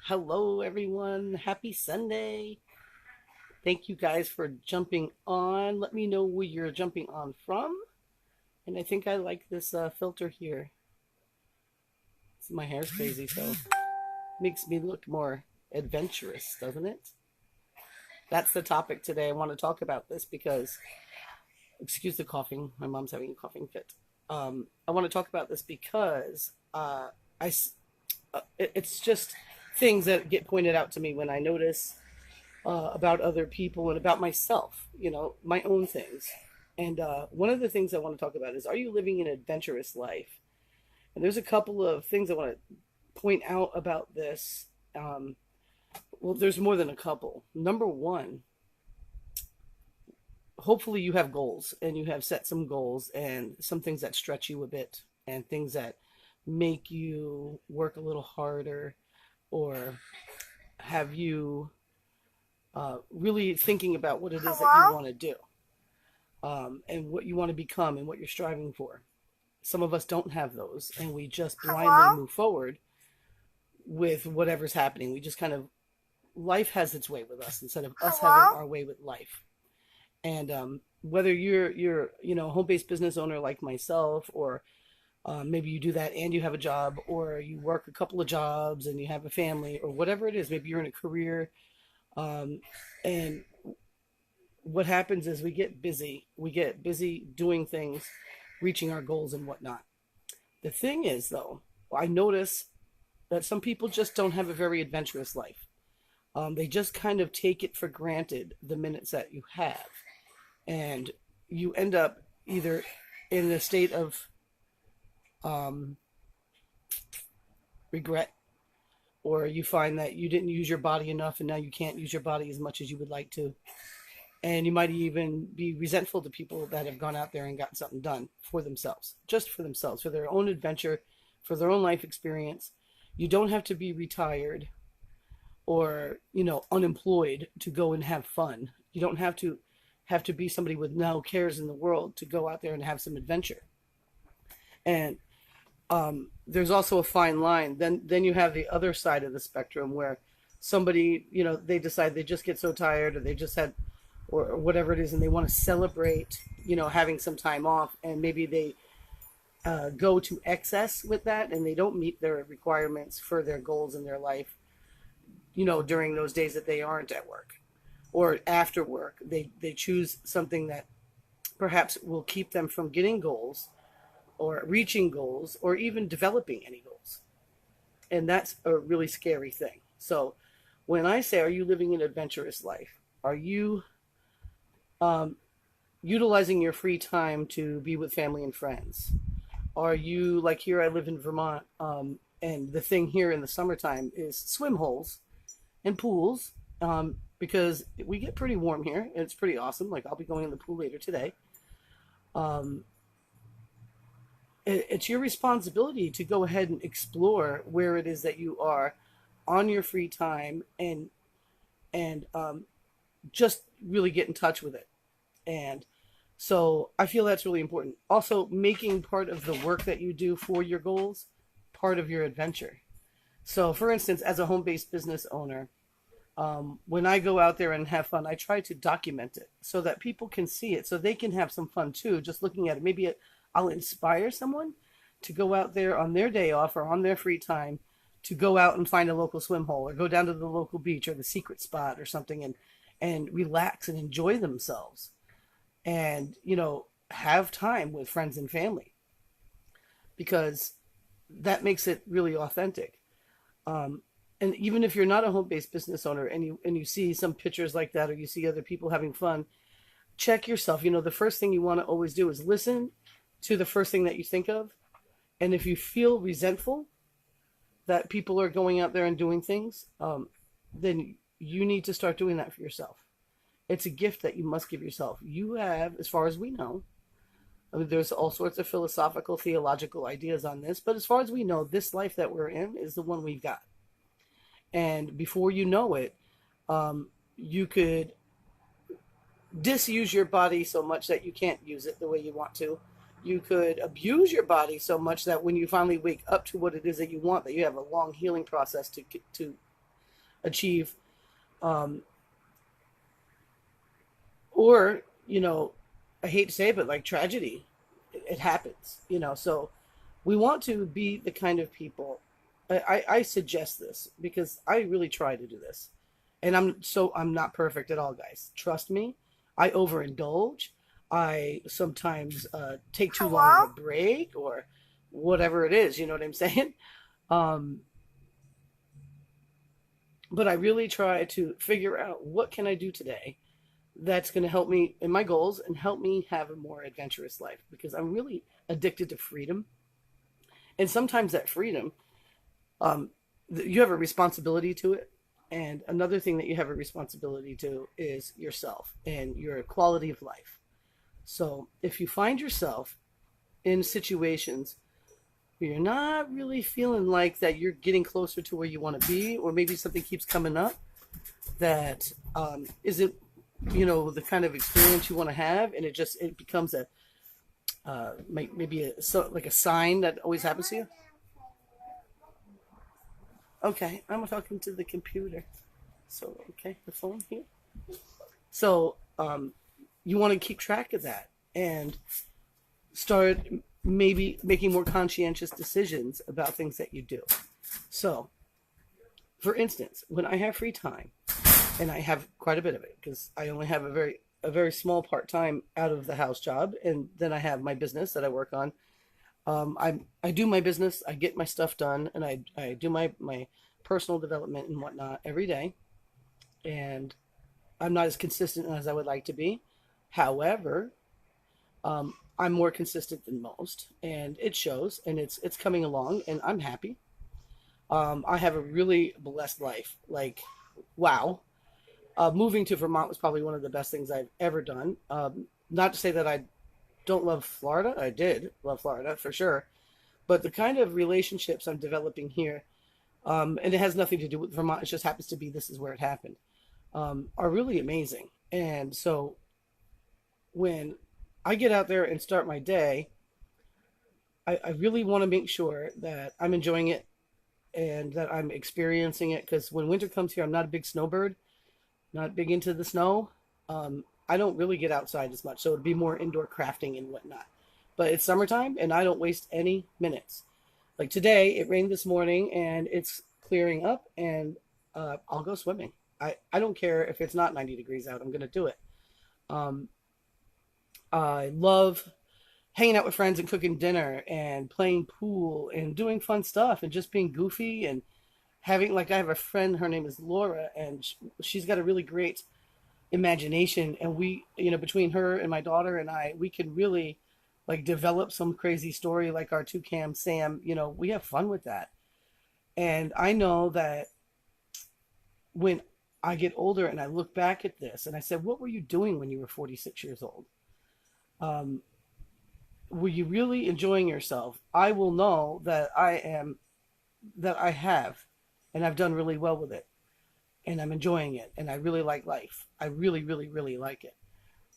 Hello, everyone. Happy Sunday. Thank you guys for jumping on. Let me know where you're jumping on from. And I think I like this filter here. My hair's crazy, so it makes me look more adventurous, doesn't it? That's the topic today. I want to talk about this because, excuse the coughing. My mom's having a coughing fit. I want to talk about this because it's just things that get pointed out to me when I notice about other people and about myself, my own things. And one of the things I want to talk about is, are you living an adventurous life? And there's a couple of things I want to point out about this. Well, there's more than a couple. Number one, hopefully you have goals and you have set some goals and some things that stretch you a bit and things that make you work a little harder or have you really thinking about what it is that you want to do, and what you want to become and what you're striving for. Some of us don't have those, and we just blindly move forward with whatever's happening. We just kind of, life has its way with us instead of us having our way with life. And whether you're a home-based business owner like myself, or maybe you do that and you have a job, or you work a couple of jobs and you have a family, or whatever it is, maybe you're in a career. And what happens is we get busy. We get busy doing things, reaching our goals and whatnot. The thing is, though, I notice that some people just don't have a very adventurous life. They just kind of take it for granted the minutes that you have. And you end up either in a state of regret, or you find that you didn't use your body enough and now you can't use your body as much as you would like to. And you might even be resentful to people that have gone out there and gotten something done for themselves, just for themselves, for their own adventure, for their own life experience. You don't have to be retired or, unemployed to go and have fun. You don't have to be somebody with no cares in the world to go out there and have some adventure. And there's also a fine line. Then you have the other side of the spectrum where somebody, they decide they just get so tired, or they just had, or whatever it is, and they want to celebrate, having some time off, and maybe they go to excess with that, and they don't meet their requirements for their goals in their life, during those days that they aren't at work or after work. They choose something that perhaps will keep them from getting goals or reaching goals or even developing any goals. And that's a really scary thing. So when I say, are you living an adventurous life? Are you utilizing your free time to be with family and friends? Are you, like here, I live in Vermont, and the thing here in the summertime is swim holes and pools, because we get pretty warm here and it's pretty awesome. Like, I'll be going in the pool later today. It's your responsibility to go ahead and explore where it is that you are on your free time, and just really get in touch with it. And so I feel that's really important. Also, making part of the work that you do for your goals part of your adventure. So, for instance, as a home-based business owner, when I go out there and have fun, I try to document it so that people can see it, so they can have some fun too, just looking at it. Maybe I'll inspire someone to go out there on their day off or on their free time to go out and find a local swim hole, or go down to the local beach or the secret spot or something, and relax and enjoy themselves, and have time with friends and family, because that makes it really authentic. And even if you're not a home-based business owner, and you see some pictures like that, or you see other people having fun, check yourself. The first thing you want to always do is listen to the first thing that you think of. And if you feel resentful that people are going out there and doing things, then you need to start doing that for yourself. It's a gift that you must give yourself. You have, as far as we know, I mean, there's all sorts of philosophical, theological ideas on this, but as far as we know, this life that we're in is the one we've got. And before you know it, you could disuse your body so much that you can't use it the way you want to. You could abuse your body so much that when you finally wake up to what it is that you want, that you have a long healing process to achieve. Um, or, I hate to say it, but like tragedy, it happens, so we want to be the kind of people. I suggest this because I really try to do this. And I'm not perfect at all, guys. Trust me. I overindulge. I sometimes take too long of a break or whatever it is, you know what I'm saying? Um, but I really try to figure out what can I do today that's going to help me in my goals and help me have a more adventurous life because I'm really addicted to freedom. And sometimes that freedom, um, you have a responsibility to it. And another thing that you have a responsibility to is yourself and your quality of life. So if you find yourself in situations where you're not really feeling like that you're getting closer to where you want to be, or maybe something keeps coming up that isn't, the kind of experience you want to have, and it becomes a maybe like a sign that always happens to you. Okay, I'm talking to the computer. So, okay, the phone here. So, you want to keep track of that and start maybe making more conscientious decisions about things that you do. So, for instance, when I have free time, and I have quite a bit of it because I only have a very small part time out of the house job, and then I have my business that I work on. I do my business, I get my stuff done, and I do my personal development and whatnot every day. And I'm not as consistent as I would like to be. However, I'm more consistent than most, and it shows, and it's coming along, and I'm happy. I have a really blessed life. Like, wow. Moving to Vermont was probably one of the best things I've ever done. Not to say that I don't love Florida. I did love Florida for sure. But the kind of relationships I'm developing here, and it has nothing to do with Vermont, it just happens to be this is where it happened, are really amazing. And so when I get out there and start my day, I really want to make sure that I'm enjoying it and that I'm experiencing it. Because when winter comes here, I'm not a big snowbird, not big into the snow. I don't really get outside as much, so it'd be more indoor crafting and whatnot. But it's summertime, and I don't waste any minutes. Like today, it rained this morning, and it's clearing up, and I'll go swimming. I don't care if it's not 90 degrees out. I'm going to do it. Um, I love hanging out with friends and cooking dinner and playing pool and doing fun stuff and just being goofy and having, like, I have a friend, her name is Laura, and she's got a really great imagination. And we, between her and my daughter and I, we can really like develop some crazy story like our toucan Sam. We have fun with that. And I know that when I get older and I look back at this and I said, what were you doing when you were 46 years old? Um, were you really enjoying yourself? I will know that I have, and I've done really well with it, and I'm enjoying it, and I really like life. I really, really, really like it.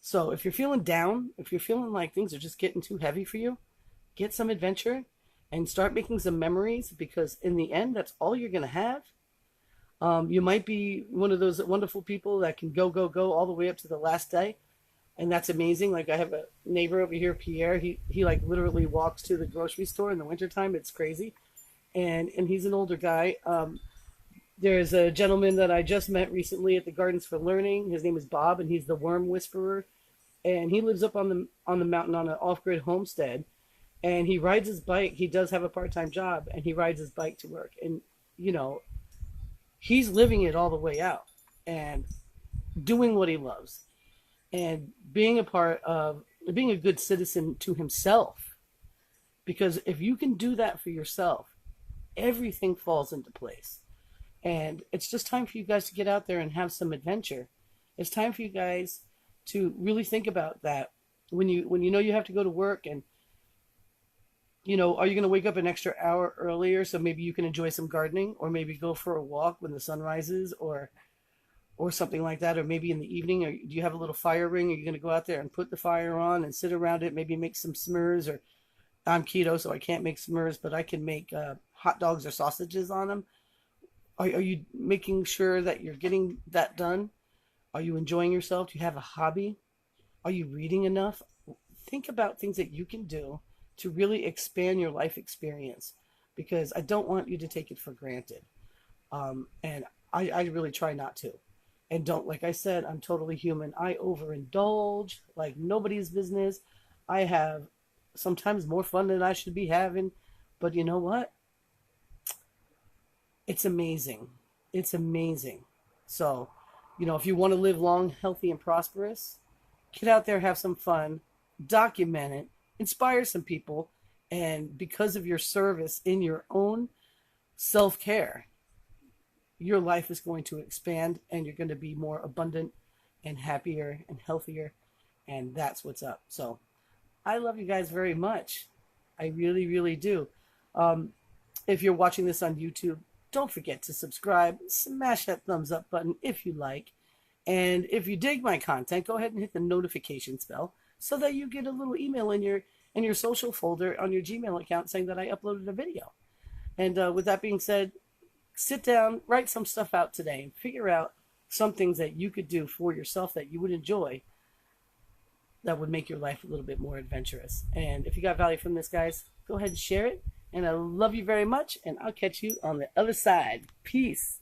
So if you're feeling down, if you're feeling like things are just getting too heavy for you, get some adventure and start making some memories because in the end, that's all you're going to have. You might be one of those wonderful people that can go, go, go all the way up to the last day. And that's amazing. Like I have a neighbor over here, Pierre. He like literally walks to the grocery store in the wintertime. It's crazy. And he's an older guy. There's a gentleman that I just met recently at the Gardens for Learning. His name is Bob, and he's the worm whisperer. And he lives up on the mountain on an off-grid homestead. And he rides his bike. He does have a part-time job, and he rides his bike to work. And he's living it all the way out and doing what he loves and being a good citizen to himself. Because if you can do that for yourself, everything falls into place. And it's just time for you guys to get out there and have some adventure. It's time for you guys to really think about that when you know you have to go to work and are you going to wake up an extra hour earlier so maybe you can enjoy some gardening or maybe go for a walk when the sun rises or something like that, or maybe in the evening, or do you have a little fire ring? Are you going to go out there and put the fire on and sit around it, maybe make some s'mores? Or I'm keto, so I can't make s'mores, but I can make hot dogs or sausages on them. Are you making sure that you're getting that done? Are you enjoying yourself? Do you have a hobby? Are you reading enough? Think about things that you can do to really expand your life experience, because I don't want you to take it for granted. And I really try not to. And don't, like I said, I'm totally human. I overindulge like nobody's business. I have sometimes more fun than I should be having. But you know what? It's amazing. It's amazing. So, if you want to live long, healthy, and prosperous, get out there, have some fun, document it, inspire some people, and because of your service in your own self care, your life is going to expand and you're going to be more abundant and happier and healthier. And that's what's up. So I love you guys very much. I really, really do. Um, if you're watching this on YouTube, don't forget to subscribe, smash that thumbs up button if you like. And if you dig my content, go ahead and hit the notifications bell so that you get a little email in your social folder on your Gmail account saying that I uploaded a video. And with that being said, sit down, write some stuff out today, and figure out some things that you could do for yourself that you would enjoy that would make your life a little bit more adventurous. And if you got value from this, guys, go ahead and share it. And I love you very much, and I'll catch you on the other side. Peace.